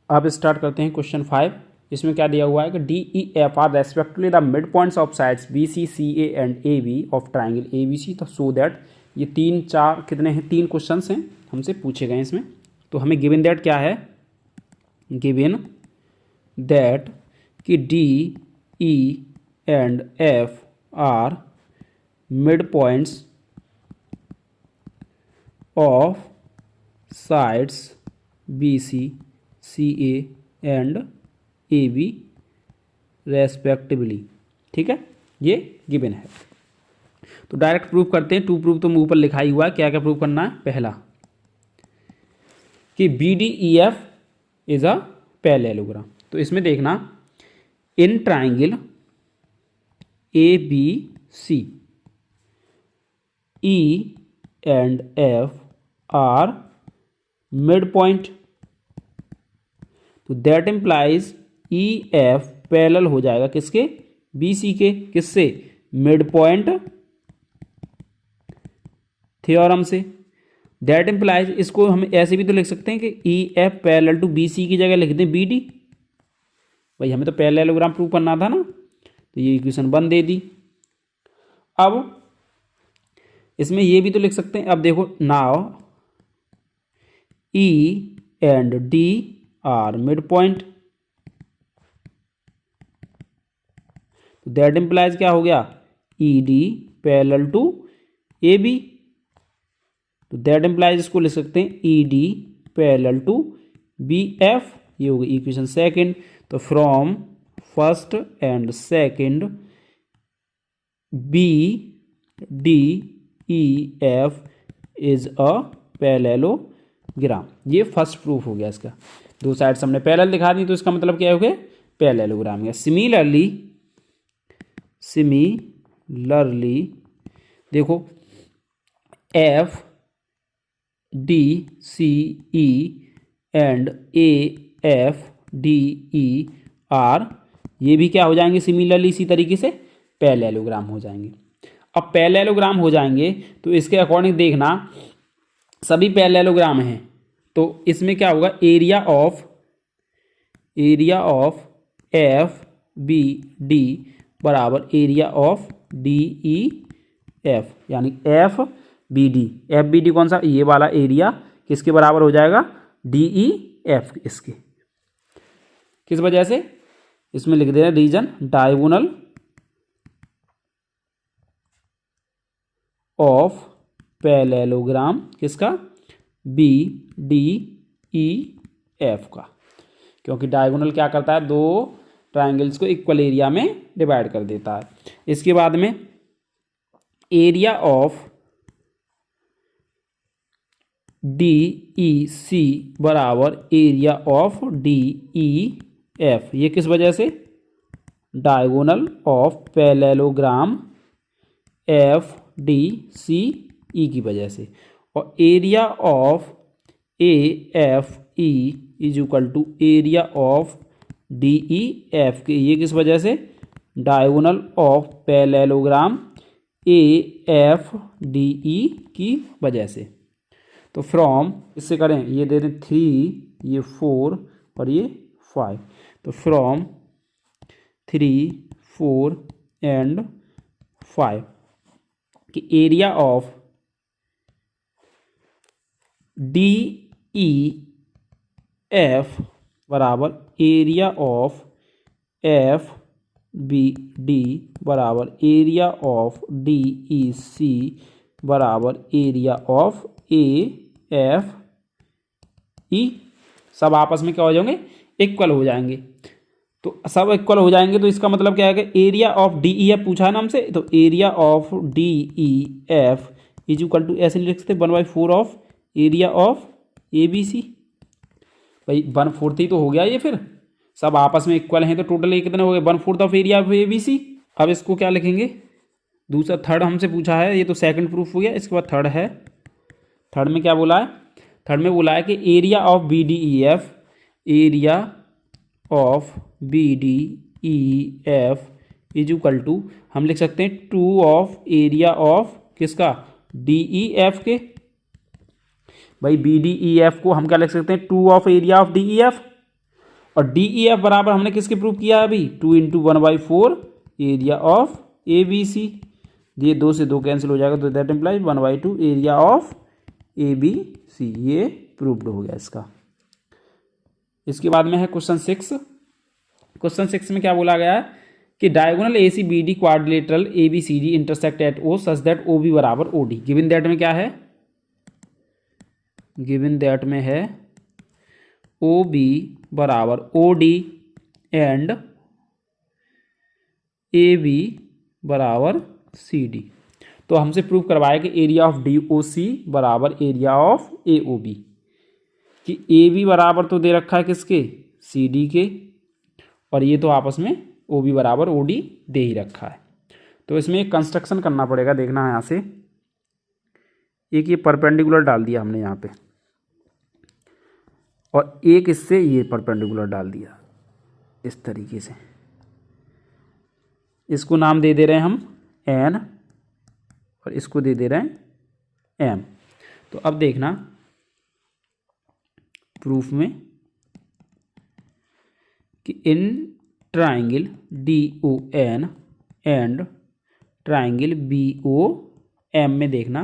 अब स्टार्ट करते हैं क्वेश्चन 5। इसमें क्या दिया हुआ है कि D E F are respectively the mid points of sides B C C A and A B of triangle A B C. तो सो दैट ये 3 4 कितने हैं, 3 क्वेश्चन हैं हमसे पूछे गए इसमें। तो हमें गिवन दैट क्या है, गिवन दैट कि D E and F are mid points of sides B C C A and A B respectively. ठीक है, ये गिवन है। तो डायरेक्ट प्रूफ करते हैं। टू प्रूफ तो ऊपर लिखा ही हुआ है, क्या क्या प्रूफ करना है। पहला कि B D E F is a parallelogram. तो इसमें देखना, in triangle A B C E and F are mid point, तो that implies E F parallel हो जाएगा किसके, बी सी के। किससे, मिड पॉइंट थ्योरम से। दैट इम्प्लाइज, इसको हम ऐसे भी तो लिख सकते हैं कि E F parallel to B C की जगह लिख दें बी डी। भाई हमें तो पैरेललोग्राम प्रूव करना था ना, तो ये इक्वेशन 1 दे दी। अब इसमें ये भी तो लिख सकते हैं। अब देखो, now E and D are mid point, तो दैट इम्प्लाइज क्या हो गया, E D parallel to A B. तो दैट इम्प्लाइज इसको लिख सकते हैं E D parallel to B F. ये हो गई इक्वेशन 2। तो from first and second B D E F is a parallelogram. ये फर्स्ट प्रूफ हो गया इसका। दो साइड्स हमने पैरेलल दिखा दी, तो इसका मतलब क्या हो गया, पैरेललोग्राम है। सिमिलरली देखो, F D C E and A F D E are, ये भी क्या हो जाएंगे सिमिलरली, इसी तरीके से पैरेललोग्राम हो जाएंगे। अब पैरेललोग्राम हो जाएंगे तो इसके अकॉर्डिंग देखना, सभी पैरेललोग्राम हैं तो इसमें क्या होगा, area of F B D बराबर area of D E F, यानी एफ बी डी कौन सा, ये वाला एरिया किसके बराबर हो जाएगा, डी ई एफ। इसके किस वजह से, इसमें लिख दे रहे हैं रीजन डायगोनल ऑफ पैरेललोग्राम किसका, बी डी ई एफ का। क्योंकि डायगोनल क्या करता है, दो ट्राइंगल्स को इक्वल एरिया में डिवाइड कर देता है। इसके बाद में area of D E C बराबर area of D E F. ये किस वजह से, diagonal of parallelogram F D C E की वजह से। और area of A F E is equal to area of D E F के, ये किस वजह से, diagonal of parallelogram A F D E की वजह से। तो फ्रॉम, इससे करें, ये दे दें 3, ये 4 और ये 5। तो फ्रॉम 3, 4 एंड 5 कि area of D E F बराबर area of F B D बराबर area of D E C बराबर area of A F E. सब आपस में क्या हो जाएंगे, इक्वल हो जाएंगे। तो सब इक्वल हो जाएंगे तो इसका मतलब क्या है कि area of D E F पूछा है ना हमसे, तो area of D E F is equal to, ऐसे लिख सकते 1/4 of area of A B C. भाई 1/4 ही तो हो गया ये, फिर सब आपस में इक्वल हैं तो टोटल ये कितने हो गए, 1/4 of area of A B C. अब इसको क्या लिखेंगे, दूसरा थर्ड हमसे पूछा है, ये तो सेकंड प्रूफ हो गया। इसके बाद थर्ड है, थर्ड में क्या बोला है, थर्ड में बोला है कि area of B D E F, area of B D E F is equal to, हम लिख सकते हैं 2 ऑफ एरिया ऑफ किसका, डी ई एफ के। भाई बी डी ई एफ को हम क्या लिख सकते हैं, 2 of area of D E F. और डी ई एफ बराबर हमने किसके प्रूव किया अभी, 2 into 1/4 area of A B C. ये 2 से 2 कैंसिल हो जाएगा, तो that implies 1/2 area of A B C. ये प्रूव्ड हो गया इसका। इसके बाद में है क्वेश्चन 6। क्वेश्चन 6 में क्या बोला गया है कि diagonal A C B D quadrilateral A B C D intersect at O such that O B बराबर ओ डी। गिवन दैट में क्या है, गिवन दैट में है ओ बी बराबर O D and A B बराबर सी डी। तो हमसे प्रूव करवाया कि area of D O C बराबर area of A O B, कि ए बी बराबर तो दे रखा है किसके, सी डी के, और ये तो आपस में ओ बी बराबर ओ डी दे ही रखा है। तो इसमें एक कंस्ट्रक्शन करना पड़ेगा, देखना है यहाँ से। एक ये परपेंडिकुलर डाल दिया हमने यहाँ पे, और एक इससे ये परपेंडिकुलर डाल दिया इस तरीके से। इसको नाम दे दे रहे हैं हम एन, और इसको दे दे रहे हैं एम। तो अब देखना प्रूफ में कि in triangle D O N and triangle B O M में देखना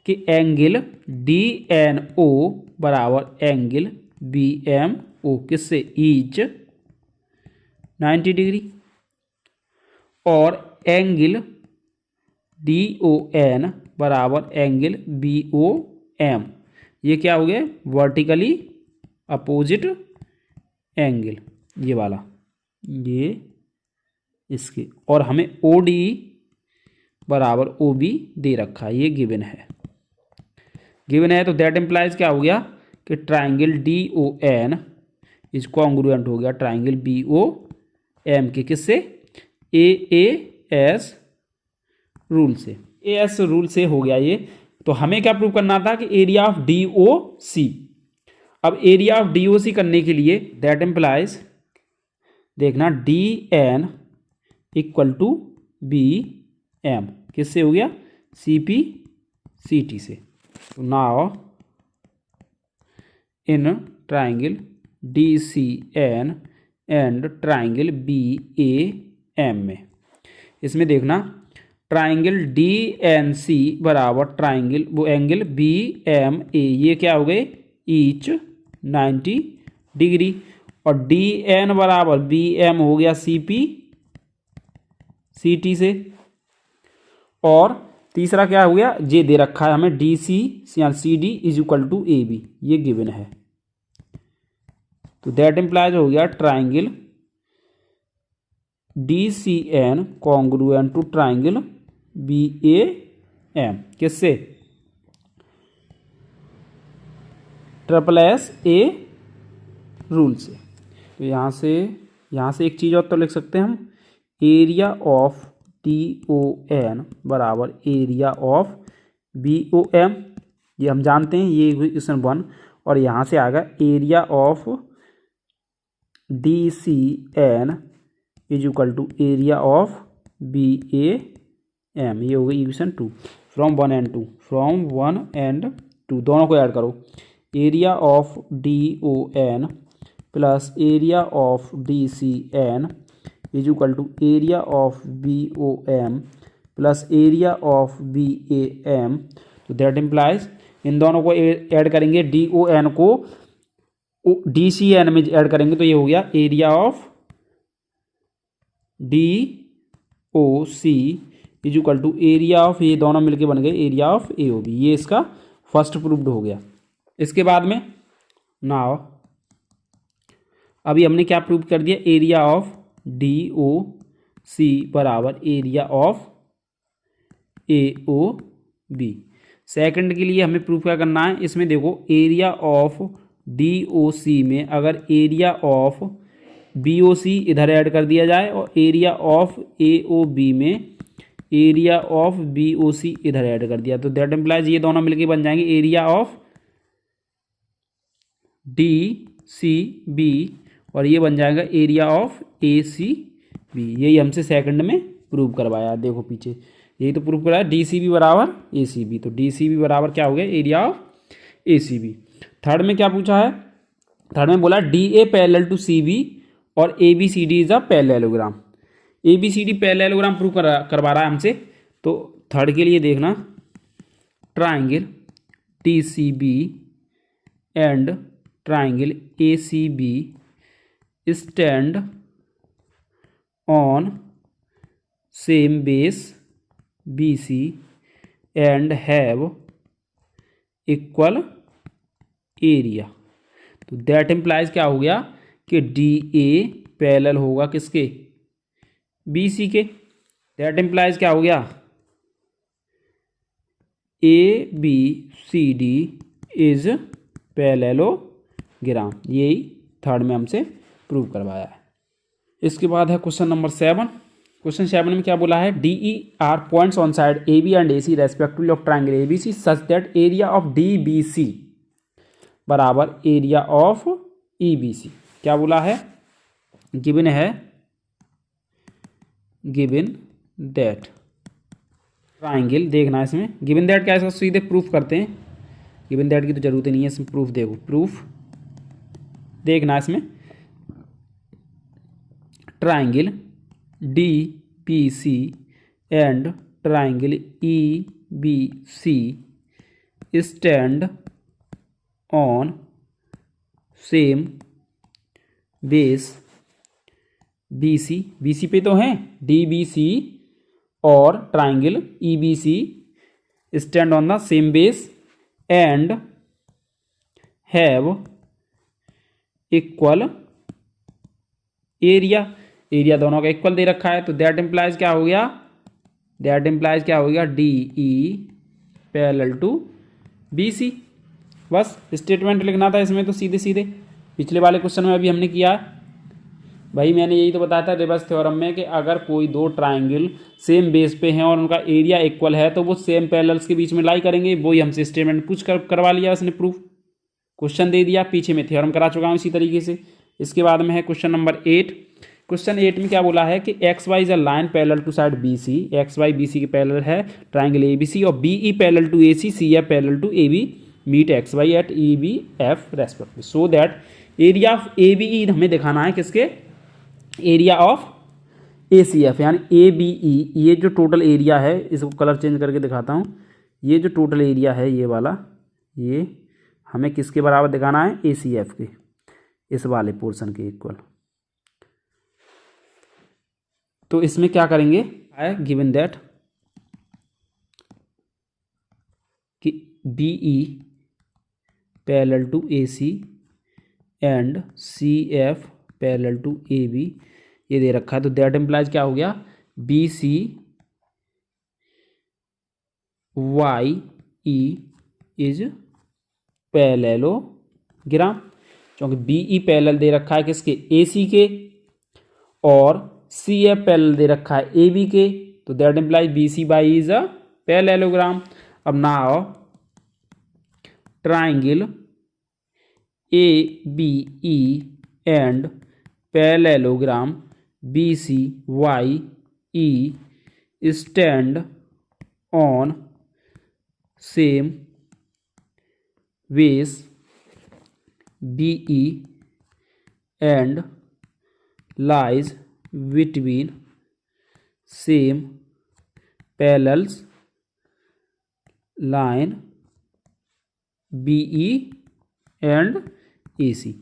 कि एंगल डी एन ओ बराबर एंगल बी एम ओ किससे, ईच 90 डिग्री, और एंगल डी ओ एन बराबर एंगल बी ओ एम, ये क्या हो गया, वर्टिकली अपोजिट एंगल, ये वाला, ये इसके, और हमें ओ डी बराबर ओ बी दे रखा है, ये गिवन है। गिवन है तो दैट इम्प्लाइज क्या हो गया कि triangle D O N is congruent हो गया ट्राइंगल बी ओ एम के, किससे, ए एस रूल से। ए एस रूल से हो गया ये। तो हमें क्या प्रूव करना था कि area of D O C. अब area of D O C करने के लिए दैट इम्प्लाइज देखना D N equal to B M, किससे हो गया, सी पी सी टी से। तो now in triangle D C N and triangle B A M में, इसमें देखना ट्राइंगल डी एन सी बराबर ट्राइंगल वो एंगल बी एम ए, ये क्या हो गए, ईच 90 डिग्री, और डी एन बराबर बी एम हो गया सी पी सी टी से। और तीसरा क्या हो गया, ये दे रखा है हमें डी सी या C D is equal to A B, ये गिवन है। तो दैट इम्प्लाइज हो गया triangle D C N congruent to triangle B A M, किससे, ट्रिपल एस ए रूल से। तो यहाँ से एक चीज़ और तो लिख सकते हैं हम, area of D O N बराबर area of B O M, ये हम जानते हैं, ये इक्वेशन 1। और यहाँ से आएगा area of D C N is equal to area of B A M, ये हो गई equation 2 from 1 and 2, from 1 and 2 दोनों को ऐड करो। Area of D O N plus area of D C N is equal to area of B O M plus area of B A M. तो that implies इन दोनों को add करेंगे, D O N को D C N में add करेंगे, तो ये हो गया area of D O C is equal to area of, ये दोनों मिलके बन गए area of A O B. ये इसका फर्स्ट प्रूव्ड हो गया। इसके बाद में नाउ अभी हमने क्या प्रूव कर दिया, area of D O C बराबर area of A O B. Second के लिए हमें प्रूफ क्या करना है, इसमें देखो area of D O C में अगर area of B O C इधर ऐड कर दिया जाए और area of A O B में area of B O C इधर ऐड कर दिया, तो दैट इम्प्लाइज ये दोनों मिलके बन जाएंगे area of D C B, और ये बन जाएगा area of A C B. यही हमसे सेकंड में प्रूव करवाया, देखो पीछे यही तो प्रूव कराया, डी सी बी बराबर ए सी बी। तो डी सी बी बराबर क्या हो गया, area of A C B. Third में क्या पूछा है, थर्ड में बोला D A parallel to C B और A B C D is a parallelogram. A B C D parallelogram prove करवा रहा है हमसे। तो थर्ड के लिए देखना, triangle T C B and triangle A C B stand on same base B C and have equal area. तो that implies क्या हो गया कि डी ए पैरेलल होगा किसके, बी सी के। दैट इम्प्लाइज क्या हो गया, A B C D is parallelogram. यही थर्ड में हमसे प्रूव करवाया है। इसके बाद है क्वेश्चन नंबर 7। क्वेश्चन 7 में क्या बोला है, D E are points on side A B and A C respectively of triangle A B C such that area of D B C बराबर area of E B C. क्या बोला है, given है, given that triangle, देखना इसमें given that क्या है, सीधे प्रूफ करते हैं। गिवन दैट की तो जरूरत नहीं है इसमें, प्रूफ देखो, प्रूफ देखना इसमें, triangle D P C and triangle E B C stand on same base B C. B C पे तो हैं डी बी सी और triangle E B C stand on the same base and have equal area. Area दोनों का equal दे रखा है। तो that implies क्या हो गया, दैट इम्प्लाइज क्या हो गया, D E parallel to B C. बस स्टेटमेंट लिखना था इसमें तो सीधे सीधे, पिछले वाले क्वेश्चन में अभी हमने किया भाई। मैंने यही तो बताया था रिवर्स थ्योरम में कि अगर कोई दो ट्राइंगल सेम बेस पे हैं और उनका एरिया इक्वल है तो वो सेम पैरेलल्स के बीच में लाई करेंगे। वही हमसे स्टेटमेंट पूछ कर करवा लिया उसने प्रूफ, क्वेश्चन दे दिया, पीछे में थ्योरम करा चुका हूँ इसी तरीके से। इसके बाद में है क्वेश्चन नंबर 8। क्वेश्चन 8 में क्या बोला है कि X Y is a line parallel to side B C. X Y B C के पैरेलल है ट्राइंगल ए बी सी और B E parallel to A C, C F parallel to A B, meet X Y at E B F respectively so that area of A B E हमें दिखाना है किसके, area of A C F यानी A B ई। ये जो total area है, इसको colour change करके दिखाता हूँ, ये जो टोटल एरिया है ये वाला, ये हमें किसके बराबर दिखाना है, ए सी एफ के, इस वाले पोर्शन के इक्वल। तो इसमें क्या करेंगे, है गिवन दैट कि B E parallel to A C and C F parallel to A B, ये दे रखा है। तो दैट इम्प्लाइज क्या हो गया, B C Y E is parallelogram, क्योंकि बी ई पैरेलल दे रखा है किसके, ए सी के, और सी एफ पैरेलल दे रखा है ए बी के। तो that implies B C Y is a parallelogram. अब now triangle A B E and parallelogram B C Y E stand on same base B E and lies between same parallels line B E and A C.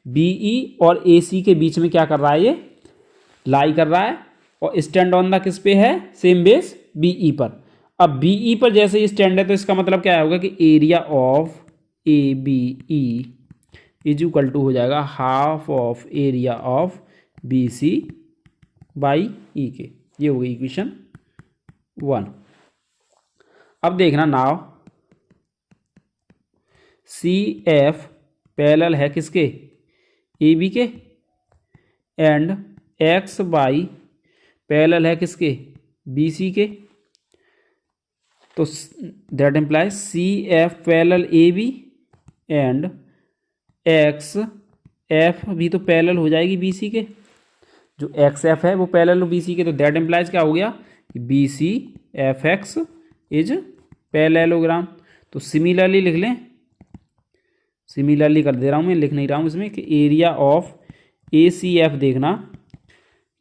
B E और A सी के बीच में क्या कर रहा है, ये लाई कर रहा है, और स्टैंड ऑन द किस पे है, सेम बेस बी ई पर। अब बी ई पर जैसे ही स्टैंड है तो इसका मतलब क्या होगा कि area of A B E is equal to हो जाएगा half of area of B C Y E के। ये हो गई इक्वेशन 1। अब देखना नाउ सी एफ पैरेलल है किसके, ए बी के, एंड एक्स वाई पैरेलल है किसके, बी सी के। तो that implies C F parallel A B and X F भी तो पैरेलल हो जाएगी बी सी के, जो एक्स एफ है वो पैरेलल बी सी के। तो दैट इम्प्लाइज क्या हो गया, B C F X is parallelogram. तो सिमिलरली लिख लें, सिमिलरली कर दे रहा हूँ, मैं लिख नहीं रहा हूँ इसमें कि area of A C F देखना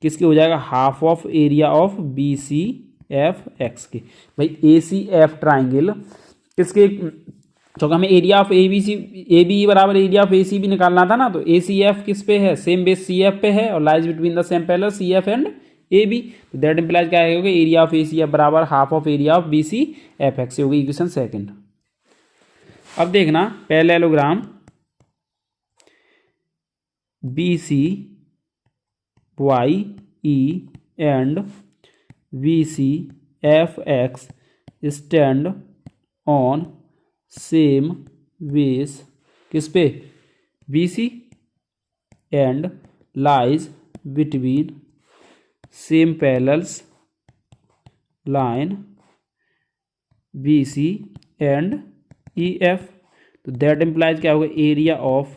किसके हो जाएगा, half of area of B C F X के। भाई ए सी एफ ट्राइंगल किसके, क्योंकि हमें area of A B C, A B बराबर एरिया ऑफ ए सी भी निकालना था ना, तो ए सी एफ किस पे है, सेम बेस सी एफ पे है और lies between the same parallel C F and A B. तो दैट इंप्लाइज क्या होगा, area of A C F बराबर half of area of B C F X होगी इक्वेशन सेकंड। अब देखना parallelogram B C Y E and V C F X stand on same base किस पे, B C and lies between same parallels line B C and E F. तो that implies क्या होगा, area of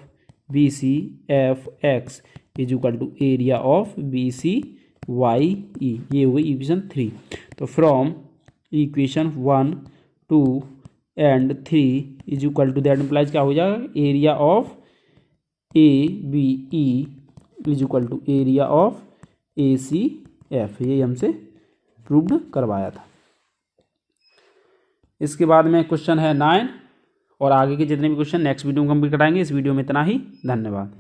B C F X is equal to area of B C Y E, ये हुई equation 3। तो from equation 1 2 and 3 is equal to that implies क्या हो जाएगा, area of A B E is equal to area of A C F, ये हमसे proved करवाया था। इसके बाद में क्वेश्चन है 9 और आगे के जितने भी क्वेश्चन नेक्स्ट वीडियो में कंप्लीट कराएंगे। इस वीडियो में इतना ही, धन्यवाद।